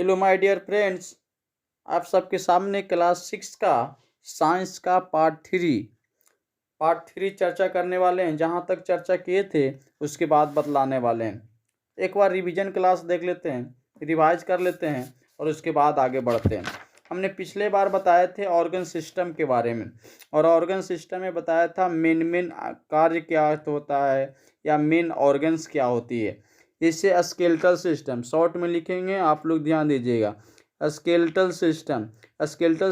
Hello my dear friends, आप सबके सामने क्लास 6 का साइंस का पार्ट 3 चर्चा करने वाले हैं। जहाँ तक चर्चा किए थे उसके बाद बतलाने वाले हैं। एक बार रिवीजन क्लास देख लेते हैं, रिवाइज कर लेते हैं और उसके बाद आगे बढ़ते हैं। हमने पिछले बार बताए थे ऑर्गन सिस्टम के बारे में, और ऑर्गन सिस्टम में बताया था मेन कार्य क्या होता है या मेन ऑर्गन्स क्या होती है। इससे स्केलेटल सिस्टम शॉर्ट में लिखेंगे, आप लोग ध्यान दीजिएगा। स्केलेटल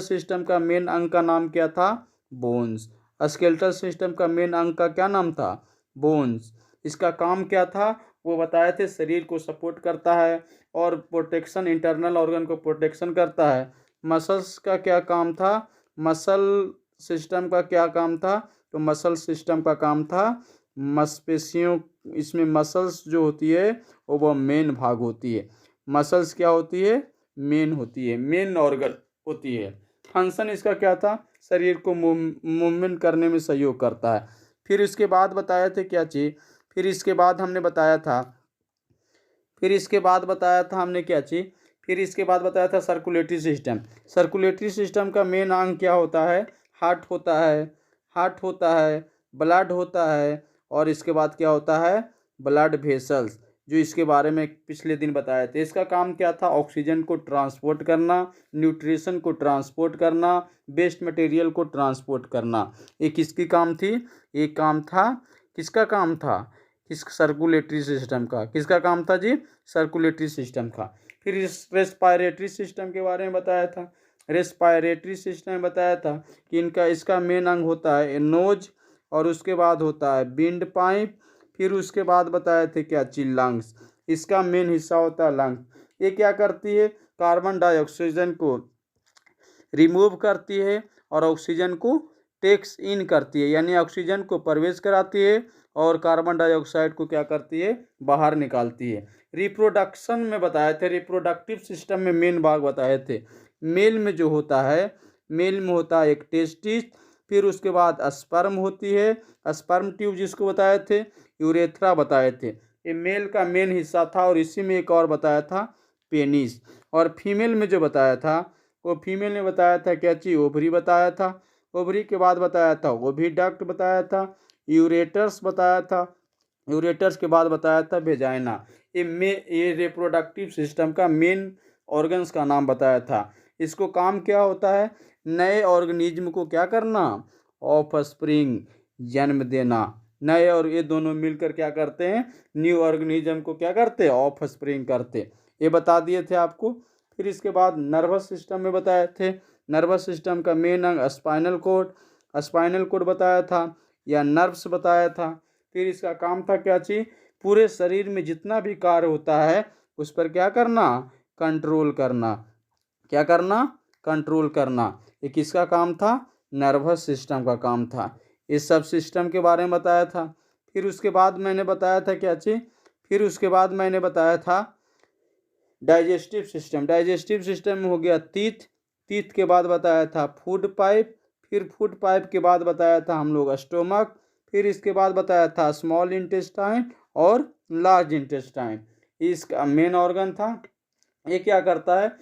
सिस्टम का मेन अंग का नाम क्या था? बोन्स। स्केलेटल सिस्टम का मेन अंग का क्या नाम था? बोन्स। इसका काम क्या था वो बताए थे। शरीर को सपोर्ट करता है और प्रोटेक्शन, इंटरनल ऑर्गन को प्रोटेक्शन करता है। मसल्स का क्या काम था? मसल सिस्टम का क्या काम था? तो मसल सिस्टम का काम था मांसपेशियों, इसमें मसल्स जो होती है वो मेन भाग होती है। मसल्स क्या होती है? मेन होती है, मेन ऑर्गन होती है। फंक्शन इसका क्या था? शरीर को मूवमेंट करने में सहयोग करता है। फिर इसके बाद बताया थे क्या चीज़? फिर इसके बाद हमने बताया था क्या चीज़? फिर इसके बाद बताया था सर्कुलेटरी सिस्टम। सर्कुलेटरी सिस्टम का मेन अंग क्या होता है? हार्ट होता है, ब्लड होता है, और इसके बाद क्या होता है? ब्लड वेसल्स, जो इसके बारे में पिछले दिन बताए थे। इसका काम क्या था? ऑक्सीजन को ट्रांसपोर्ट करना, न्यूट्रिशन को ट्रांसपोर्ट करना, वेस्ट मटेरियल को ट्रांसपोर्ट करना। ये किसकी काम थी? एक काम था, किसका काम था? किस सर्कुलेटरी सिस्टम का। किसका काम था जी? सर्कुलेटरी सिस्टम का। फिर इस रेस्पायरेटरी सिस्टम के बारे में बताया था। रेस्पायरेटरी सिस्टम में बताया था कि इसका मेन अंग होता है नोज, और उसके बाद होता है विंड पाइप। फिर उसके बाद बताए थे क्या चीज? लंग्स। इसका मेन हिस्सा होता है लंग्स। ये क्या करती है? कार्बन डाइऑक्सीजन को रिमूव करती है और ऑक्सीजन को टेक्स इन करती है, यानी ऑक्सीजन को प्रवेश कराती है और कार्बन डाइऑक्साइड को क्या करती है? बाहर निकालती है। रिप्रोडक्शन में बताए थे, रिप्रोडक्टिव सिस्टम में मेन भाग बताए थे। मेल में जो होता है, मेल में होता है एक टेस्टिस। फिर उसके बाद स्पर्म होती है, स्पर्म ट्यूब जिसको बताए थे, यूरेथ्रा बताए थे। ये मेल का मेन हिस्सा था। और इसी में एक और बताया था, पेनिस। और फीमेल में जो बताया था वो फीमेल ने बताया था क्या चीज? ओवरी बताया था। ओवरी के बाद बताया था ओविडक्ट बताया था, यूरेटर्स बताया था, यूरेटर्स के बाद बताया था वेजाइना। ये रिप्रोडक्टिव सिस्टम का मेन ऑर्गन्स का नाम बताया था। इसको काम क्या होता है? नए ऑर्गेनिज्म को क्या करना? ऑफ स्प्रिंग, जन्म देना। नए और ये दोनों मिलकर क्या करते हैं? न्यू ऑर्गेनिज्म को क्या करते हैं? ऑफ स्प्रिंग करते। ये बता दिए थे आपको। फिर इसके बाद नर्वस सिस्टम में बताए थे। नर्वस सिस्टम का मेन अंग स्पाइनल कोड बताया था या नर्व्स बताया था। फिर इसका काम था क्या चीज? पूरे शरीर में जितना भी कार्य होता है उस पर क्या करना? कंट्रोल करना। क्या करना? कंट्रोल करना। ये किसका काम था? नर्वस सिस्टम का काम था। इस सब सिस्टम के बारे में बताया था। फिर उसके बाद मैंने बताया था क्या चीज? फिर उसके बाद मैंने बताया था डाइजेस्टिव सिस्टम में हो गया तीत के बाद बताया था फूड पाइप। फिर फूड पाइप के बाद बताया था हम लोग स्टोमक। फिर इसके बाद बताया था स्मॉल इंटेस्टाइन और लार्ज इंटेस्टाइन। इसका मेन ऑर्गन था। ये क्या करता है?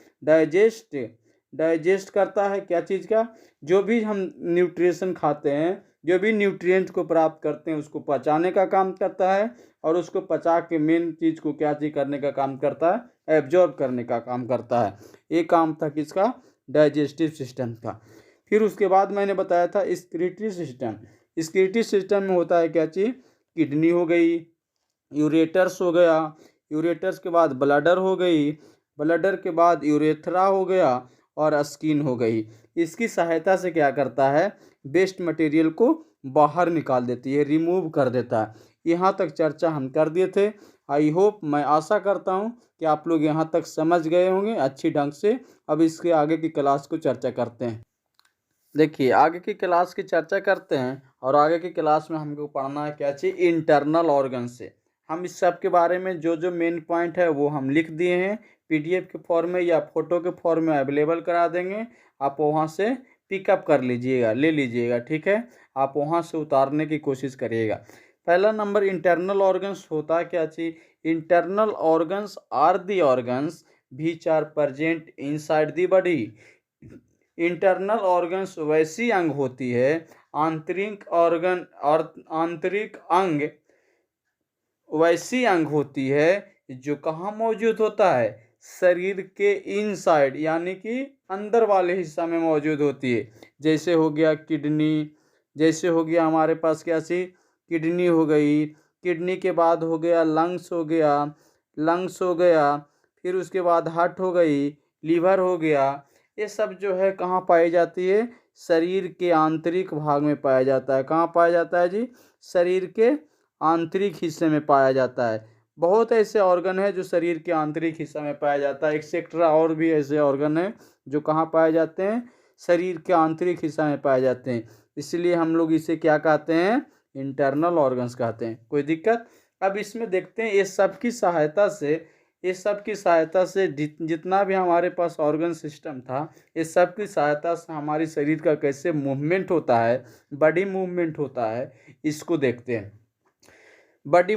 डाइजेस्ट करता है। क्या चीज़ का? जो भी हम न्यूट्रिशन खाते हैं, जो भी न्यूट्रिएंट को प्राप्त करते हैं उसको पचाने का काम करता है, और उसको पचा के मेन चीज़ को क्या चीज़ करने का काम करता है? एब्जॉर्ब करने का काम करता है। ये काम था किसका? डाइजेस्टिव सिस्टम का। फिर उसके बाद मैंने बताया था स्क्रीटरी सिस्टम में होता है क्या चीज़? किडनी हो गई, यूरेटर्स हो गया, यूरेटर्स के बाद ब्लडर हो गई, ब्लडर के बाद यूरेथ्रा हो गया, और स्किन हो गई। इसकी सहायता से क्या करता है? वेस्ट मटेरियल को बाहर निकाल देती है, रिमूव कर देता है। यहाँ तक चर्चा हम कर दिए थे। आई होप, मैं आशा करता हूँ कि आप लोग यहाँ तक समझ गए होंगे अच्छी ढंग से। अब इसके आगे की क्लास को चर्चा करते हैं। देखिए, आगे की क्लास की चर्चा करते हैं, और आगे की क्लास में हमको पढ़ना है क्या चीज़? इंटरनल ऑर्गन से। हम इस सब के बारे में जो जो मेन पॉइंट है वो हम लिख दिए हैं, पीडीएफ के फॉर्म में या फोटो के फॉर्म में अवेलेबल करा देंगे। आप वहाँ से पिकअप कर लीजिएगा, ले लीजिएगा, ठीक है। आप वहाँ से उतारने की कोशिश करिएगा। पहला नंबर, इंटरनल ऑर्गन्स होता है क्या चीज़? Internal organs are the organs which are present inside the body. Internal organs वैसी अंग होती है, आंतरिक ऑर्गन और आंतरिक अंग वैसी अंग होती है जो कहाँ मौजूद होता है, शरीर के इनसाइड यानी कि अंदर वाले हिस्सा में मौजूद होती है। जैसे हो गया किडनी, जैसे हो गया हमारे पास क्या सी किडनी हो गई, किडनी के बाद हो गया लंग्स हो गया, लंग्स हो गया, फिर उसके बाद हार्ट हो गई, लीवर हो गया। ये सब जो है कहाँ पाई जाती है, शरीर के आंतरिक भाग में पाया जाता है। कहाँ पाया जाता है जी, शरीर के आंतरिक हिस्से में पाया जाता है। बहुत ऐसे ऑर्गन है जो शरीर के आंतरिक हिस्सा में पाया जाता है, एक्सेट्रा और भी ऐसे ऑर्गन है जो कहाँ पाए जाते हैं, शरीर के आंतरिक हिस्सा में पाए जाते हैं। इसलिए हम लोग इसे क्या कहते हैं, इंटरनल ऑर्गन्स कहते हैं। कोई दिक्कत? अब इसमें देखते हैं ये सब की सहायता से जितना भी हमारे पास ऑर्गन सिस्टम था, इस सब की सहायता से हमारी शरीर का कैसे मूवमेंट होता है, बॉडी मूवमेंट होता है, इसको देखते हैं। बॉडी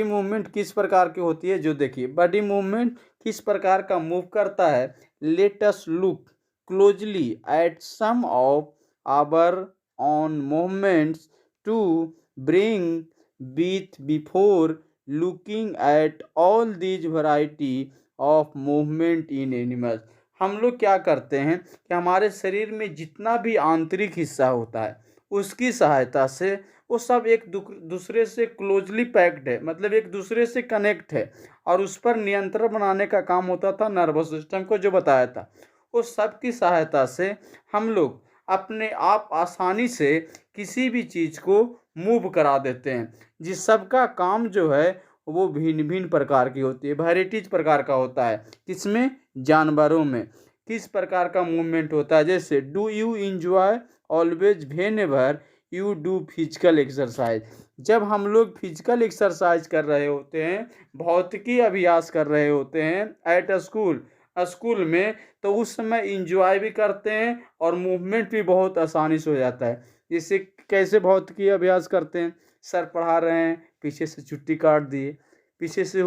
मूवमेंट किस प्रकार की होती है, जो देखिए बॉडी मूवमेंट किस प्रकार का मूव करता है। Let us look closely at some of our on movements to bring both before looking at all these variety of movement in animals. हम लोग क्या करते हैं कि हमारे शरीर में जितना भी आंतरिक हिस्सा होता है उसकी सहायता से वो सब एक दूसरे से क्लोजली पैक्ड है, मतलब एक दूसरे से कनेक्ट है, और उस पर नियंत्रण बनाने का काम होता था नर्वस सिस्टम को, जो बताया था। उस सब की सहायता से हम लोग अपने आप आसानी से किसी भी चीज़ को मूव करा देते हैं। जिस सब का काम जो है वो भिन्न भिन्न प्रकार की होती है, वैराइटीज प्रकार का होता है। किसमें, जानवरों में किस प्रकार का मूवमेंट होता है। जैसे do you enjoy always whenever you do physical exercise. जब हम लोग फिजिकल एक्सरसाइज कर रहे होते हैं, भौतिकी अभ्यास कर रहे होते हैं एट स्कूल में, तो उस समय इंजॉय भी करते हैं और मूवमेंट भी बहुत आसानी से हो जाता है। जैसे कैसे भौतिकी अभ्यास करते हैं, सर पढ़ा रहे हैं, पीछे से चुट्टी काट दिए, पीछे से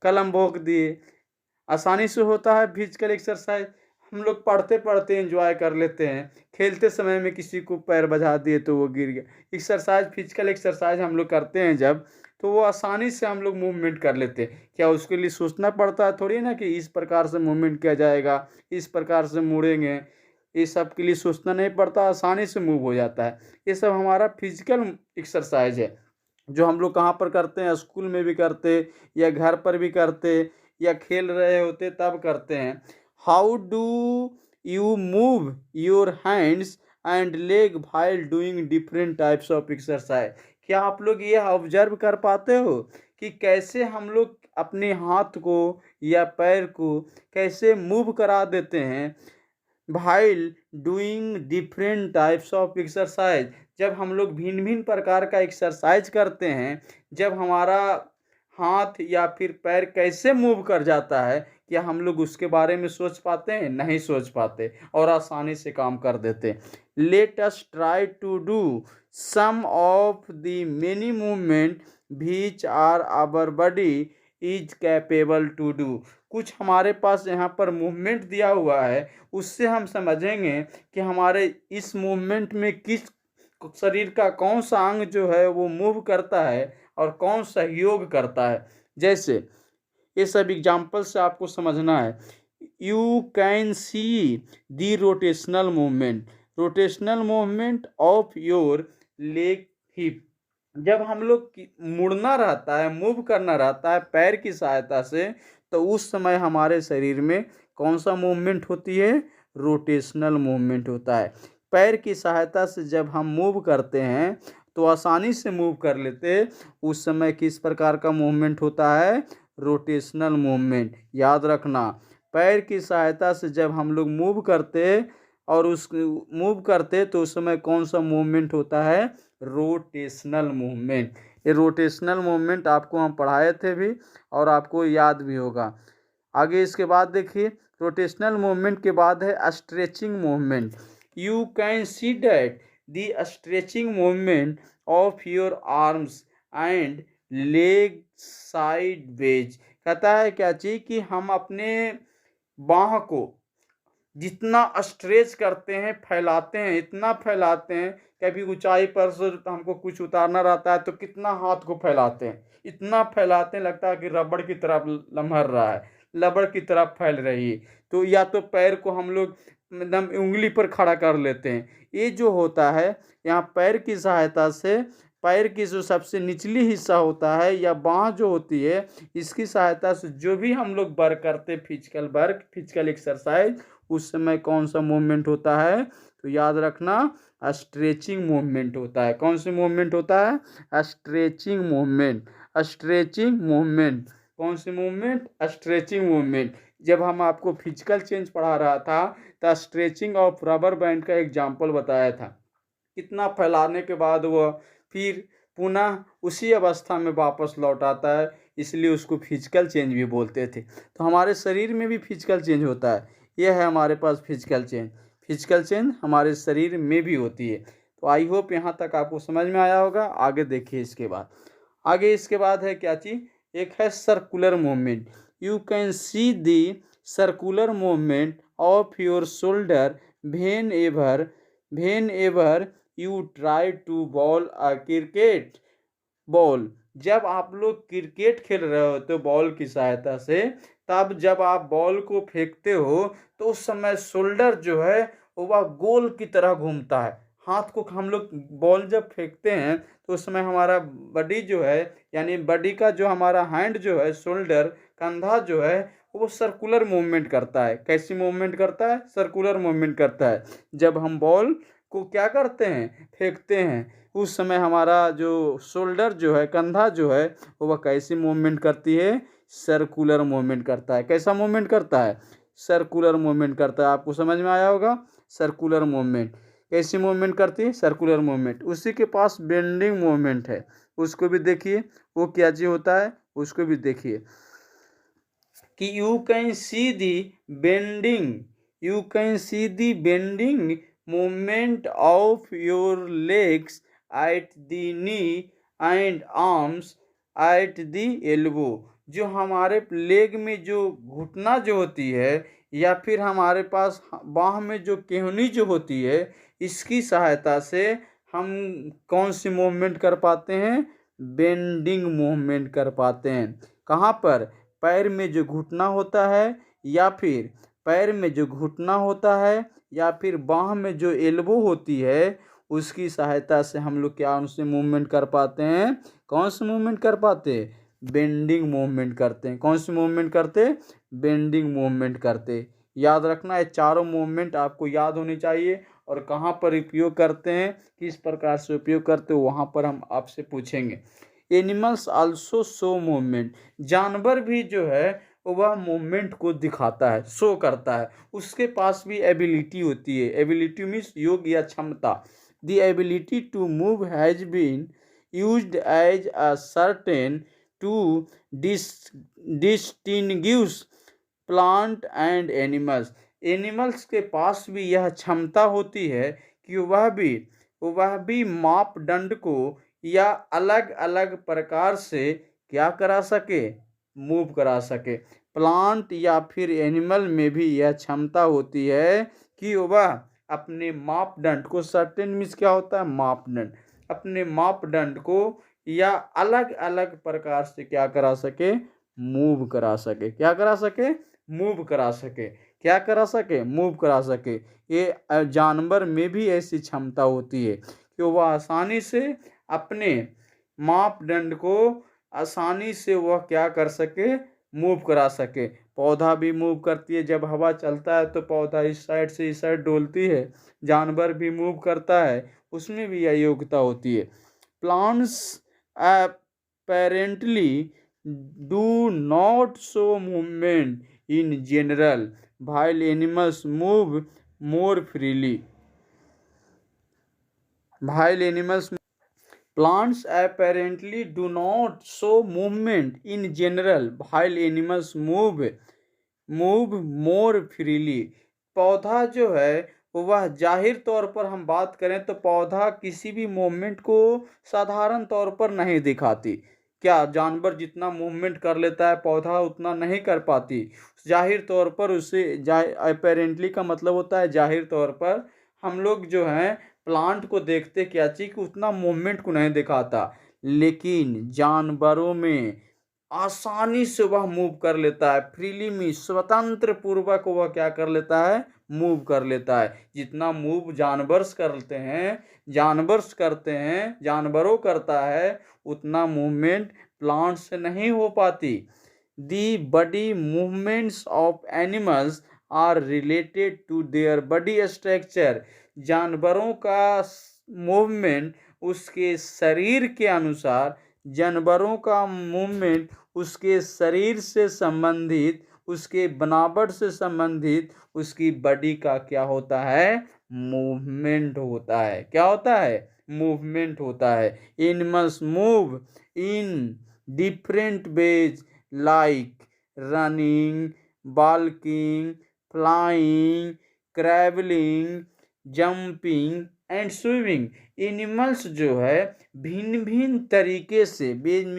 कलम भोंक दिए, आसानी से होता है फिजिकल एक्सरसाइज। हम लोग पढ़ते पढ़ते एंजॉय कर लेते हैं, खेलते समय में किसी को पैर बजा दिए तो वो गिर गया। एक्सरसाइज, फिजिकल एक्सरसाइज हम लोग करते हैं जब, तो वो आसानी से हम लोग मूवमेंट कर लेते हैं। क्या उसके लिए सोचना पड़ता है थोड़ी ना कि इस प्रकार से मूवमेंट किया जाएगा, इस प्रकार से मुड़ेंगे, ये सब के लिए सोचना नहीं पड़ता, आसानी से मूव हो जाता है। ये सब हमारा फिजिकल एक्सरसाइज है जो हम लोग कहाँ पर करते हैं, स्कूल में भी करते, या घर पर भी करते, या खेल रहे होते तब करते हैं। How do you move your hands and leg while doing different types of exercise. क्या आप लोग ये ऑब्जर्व कर पाते हो कि कैसे हम लोग अपने हाथ को या पैर को कैसे मूव करा देते हैं, while doing different types of exercise. जब हम लोग भिन्न भिन्न प्रकार का एक्सरसाइज करते हैं, जब हमारा हाथ या फिर पैर कैसे मूव कर जाता है, क्या हम लोग उसके बारे में सोच पाते हैं? नहीं सोच पाते, और आसानी से काम कर देते। Let us try to do some of the many movement which are our body is capable to do. कुछ हमारे पास यहाँ पर मूवमेंट दिया हुआ है, उससे हम समझेंगे कि हमारे इस मूवमेंट में किस शरीर का कौन सा अंग जो है वो मूव करता है और कौन सहयोग करता है। जैसे ये सब एग्जाम्पल से आपको समझना है। You can see the rotational movement of your leg hip. जब हम लोग मुड़ना रहता है, मूव करना रहता है पैर की सहायता से, तो उस समय हमारे शरीर में कौन सा मूवमेंट होती है, रोटेशनल मूवमेंट होता है। पैर की सहायता से जब हम मूव करते हैं तो आसानी से मूव कर लेते, उस समय किस प्रकार का मूवमेंट होता है, रोटेशनल मूवमेंट। याद रखना, पैर की सहायता से जब हम लोग मूव करते और तो उस समय कौन सा मूवमेंट होता है, रोटेशनल मूवमेंट। ये रोटेशनल मूवमेंट आपको हम पढ़ाए थे भी और आपको याद भी होगा। आगे इसके बाद देखिए, रोटेशनल मूवमेंट के बाद है stretching movement. You can see that the stretching movement of your arms and leg sideways. कहता है क्या चीज़ कि हम अपने बाँह को जितना स्ट्रेच करते हैं, फैलाते हैं, इतना फैलाते हैं, कभी ऊँचाई पर से हमको कुछ उतारना रहता है तो कितना हाथ को फैलाते हैं, इतना फैलाते हैं लगता है कि रबड़ की तरह लमहर रहा है, रबड़ की तरह फैल रही है। तो या तो पैर को हम लोग एकदम उँगली पर खड़ा कर लेते हैं। ये जो होता है यहाँ पैर की सहायता से, पैर की जो सबसे निचली हिस्सा होता है या बाँह जो होती है, इसकी सहायता से जो भी हम लोग वर्क करते हैं, फिजिकल वर्क, फिजिकल एक्सरसाइज, उस समय कौन सा मूवमेंट होता है, तो याद रखना स्ट्रेचिंग मूवमेंट होता है। कौन सी मूवमेंट होता है? Stretching movement. स्ट्रेचिंग मूवमेंट कौन सी मूवमेंट? Stretching movement. जब हम आपको फिजिकल चेंज पढ़ा रहा था तो स्ट्रेचिंग ऑफ रबर बैंड का एग्जाम्पल बताया था। कितना फैलाने के बाद वह फिर पुनः उसी अवस्था में वापस लौट आता है, इसलिए उसको फिजिकल चेंज भी बोलते थे। तो हमारे शरीर में भी फिजिकल चेंज होता है। यह है हमारे पास फिजिकल चेंज। फिजिकल चेंज हमारे शरीर में भी होती है। तो आई होप यहाँ तक आपको समझ में आया होगा। आगे देखिए इसके बाद। आगे इसके बाद है क्या चीज़? एक है circular movement. You can see the circular movement of your shoulder whenever you try to bowl a cricket ball. जब आप लोग क्रिकेट खेल रहे होते हो बॉल की सहायता से, तब जब आप बॉल को फेंकते हो तो उस समय शोल्डर जो है वह गोल की तरह घूमता है। हाथ को हम लोग बॉल जब फेंकते हैं तो उस समय हमारा बॉडी जो है, यानी बॉडी का जो हमारा हैंड जो है, शोल्डर, कंधा जो है, वो सर्कुलर मूवमेंट करता है। कैसी मूवमेंट करता है? सर्कुलर मूवमेंट करता है। जब हम बॉल को क्या करते हैं? फेंकते हैं, उस समय हमारा जो शोल्डर जो है, कंधा जो है, वह कैसी मूवमेंट करती है? सर्कुलर मूवमेंट करता है। कैसा मूवमेंट करता है? सर्कुलर मूवमेंट करता है। आपको समझ में आया होगा। सर्कुलर मूवमेंट कैसी मूवमेंट करती है? Circular movement. उसी के पास बेंडिंग मूवमेंट है, उसको भी देखिए वो क्या चीज होता है, उसको भी देखिए कि you can see the bending movement of your legs at the knee and arms at the elbow। जो हमारे लेग में जो घुटना जो होती है या फिर हमारे पास बाह में जो केहनी जो होती है, इसकी सहायता से हम कौन सी मूवमेंट कर पाते हैं? बेंडिंग मूवमेंट कर पाते हैं। कहाँ पर? पैर में जो घुटना होता है या फिर पैर में जो घुटना होता है या फिर बाह में जो एल्बो होती है, उसकी सहायता से हम लोग क्या उनसे मूवमेंट कर पाते हैं? कौन सी मूवमेंट कर पाते हैं? बेंडिंग मूवमेंट करते हैं। कौन सी मूवमेंट करते? बेंडिंग मूवमेंट करते। याद रखना ये चारों मूवमेंट आपको याद होनी चाहिए। और कहाँ पर उपयोग करते हैं, किस प्रकार से उपयोग करते हो, वहाँ पर हम आपसे पूछेंगे। Animals also show movement. जानवर भी जो है वह मूवमेंट को दिखाता है, शो करता है। उसके पास भी एबिलिटी होती है। एबिलिटी मीन्स योग या क्षमता। The ability to move has been used as a certain to distinguish plant and animals. Animals के पास भी यह क्षमता होती है कि वह भी मापदंड को या अलग अलग प्रकार से क्या करा सके? मूव करा सके। प्लांट या फिर एनिमल में भी यह क्षमता होती है कि वह अपने मापदंड को, सर्टेन मीन्स क्या होता है? मापदंड। अपने मापदंड को या अलग अलग प्रकार से क्या करा सके? मूव करा सके। क्या करा सके? मूव करा सके। क्या करा सके? मूव करा सके। ये जानवर में भी ऐसी क्षमता होती है कि वह आसानी से अपने मापदंड को आसानी से वह क्या कर सके? मूव करा सके। पौधा भी मूव करती है, जब हवा चलता है तो पौधा इस साइड से इस साइड डोलती है। जानवर भी मूव करता है, उसमें भी यह योग्यता होती है। Plants apparently do not show movement in general while animals move more freely। while animals Plants apparently do not show movement in general while animals move more freely। पौधा जो है वह जाहिर तौर पर हम बात करें तो पौधा किसी भी मूवमेंट को साधारण तौर पर नहीं दिखाती। क्या जानवर जितना मूवमेंट कर लेता है पौधा उतना नहीं कर पाती? जाहिर तौर पर उससे अपेरेंटली का मतलब होता है जाहिर तौर पर। हम लोग जो हैं प्लांट को देखते क्या चीज़ कि उतना मूवमेंट को नहीं दिखाता, लेकिन जानवरों में आसानी से वह मूव कर लेता है, फ्रीली में स्वतंत्र पूर्वक वह क्या कर लेता है, मूव कर लेता है। जितना मूव जानवरों करता है उतना मूवमेंट प्लांट से नहीं हो पाती। The body movements of animals are related to their body structure. जानवरों का मूवमेंट उसके शरीर के अनुसार, जानवरों का मूवमेंट उसके शरीर से संबंधित, उसके बनावट से संबंधित उसकी बॉडी का क्या होता है, मूवमेंट होता है। क्या होता है, मूवमेंट होता है। Animals move in different ways like running, walking, flying, crawling, jumping and swimming. Animals जो है भिन्न भिन्न तरीके से, भिन्न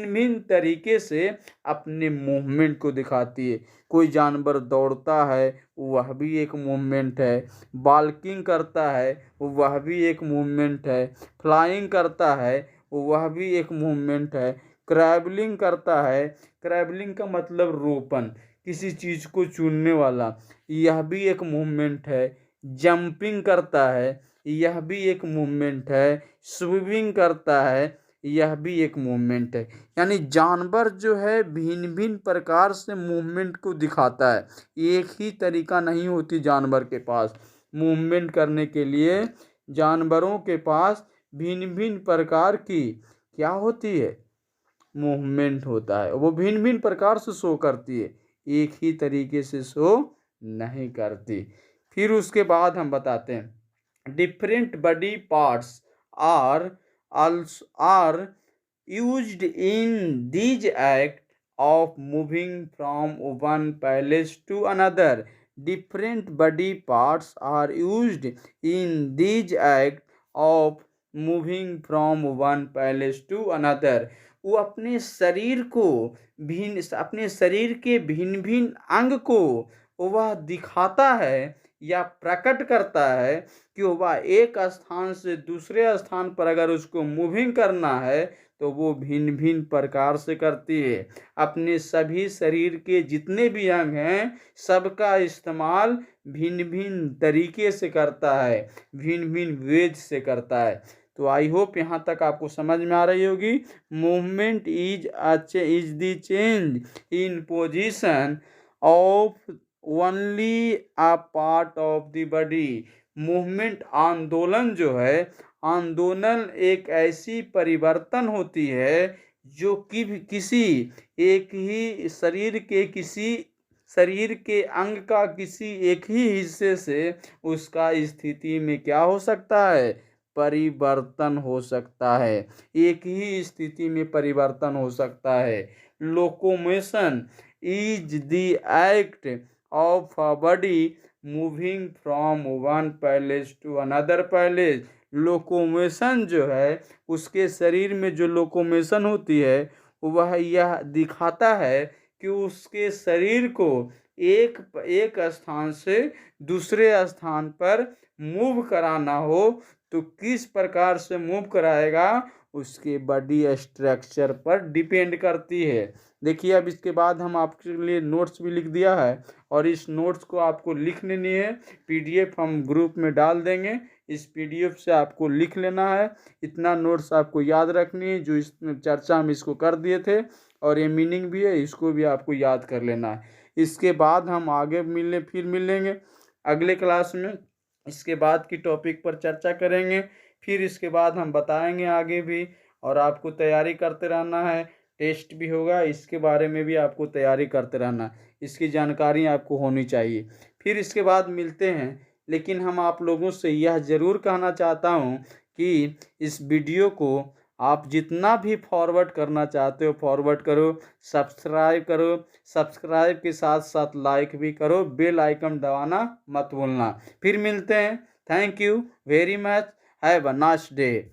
भिन्न तरीके से अपने मूवमेंट को दिखाती है। कोई जानवर दौड़ता है, वह भी एक मूवमेंट है। वॉकिंग करता है, वह भी एक मूवमेंट है। फ्लाइंग करता है, वह भी एक मूवमेंट है। क्रैवलिंग करता है, क्रैवलिंग का मतलब रोपन, किसी चीज़ को चुनने वाला, यह भी एक मूवमेंट है। जंपिंग करता है, यह भी एक मूवमेंट है। स्विमिंग करता है, यह भी एक मूवमेंट है। यानी जानवर जो है भिन्न भिन्न प्रकार से मूवमेंट को दिखाता है, एक ही तरीका नहीं होती जानवर के पास मूवमेंट करने के लिए। जानवरों के पास भिन्न भिन्न प्रकार की क्या होती है, मूवमेंट होता है। वो भिन्न भिन्न प्रकार से शो करती है, एक ही तरीके से शो नहीं करती। फिर उसके बाद हम बताते हैं different body parts are are used in these act of moving from one place to another. Different body parts are used in these act of moving from one place to another. वो अपने शरीर को अपने शरीर के भिन्न भिन्न अंग को वह दिखाता है या प्रकट करता है कि वह एक स्थान से दूसरे स्थान पर अगर उसको मूविंग करना है तो वो भिन्न भिन्न प्रकार से करती है। अपने सभी शरीर के जितने भी अंग हैं सबका इस्तेमाल भिन्न भिन्न तरीके से करता है, भिन्न भिन्न वेज से करता है। तो आई होप यहाँ तक आपको समझ में आ रही होगी। Movement is the change in position of only a part of the body. Movement आंदोलन जो है, आंदोलन एक ऐसी परिवर्तन होती है जो कि किसी एक ही शरीर के अंग का किसी एक ही हिस्से से उसका स्थिति में क्या हो सकता है, परिवर्तन हो सकता है। एक ही स्थिति में परिवर्तन हो सकता है। Locomotion is the act of a body moving from one place to another place. Locomotion जो है उसके शरीर में जो लोकोमोशन होती है वह यह दिखाता है कि उसके शरीर को एक स्थान से दूसरे स्थान पर मूव कराना हो तो किस प्रकार से मूव कराएगा उसके बॉडी स्ट्रक्चर पर डिपेंड करती है। देखिए अब इसके बाद हम आपके लिए नोट्स भी लिख दिया है और इस नोट्स को आपको लिख लेनी है। पीडीएफ हम ग्रुप में डाल देंगे, इस पीडीएफ से आपको लिख लेना है। इतना नोट्स आपको याद रखनी है जो इस चर्चा हम इसको कर दिए थे, और ये मीनिंग भी है, इसको भी आपको याद कर लेना है। इसके बाद हम आगे फिर मिलेंगे अगले क्लास में, इसके बाद की टॉपिक पर चर्चा करेंगे। फिर इसके बाद हम बताएंगे आगे भी, और आपको तैयारी करते रहना है। टेस्ट भी होगा, इसके बारे में भी आपको तैयारी करते रहना, इसकी जानकारी आपको होनी चाहिए। फिर इसके बाद मिलते हैं, लेकिन हम आप लोगों से यह ज़रूर कहना चाहता हूँ कि इस वीडियो को आप जितना भी फॉरवर्ड करना चाहते हो फॉरवर्ड करो, सब्सक्राइब करो, सब्सक्राइब के साथ साथ लाइक भी करो, बेल आइकन दबाना मत भूलना। फिर मिलते हैं। Thank you very much, have a nice day.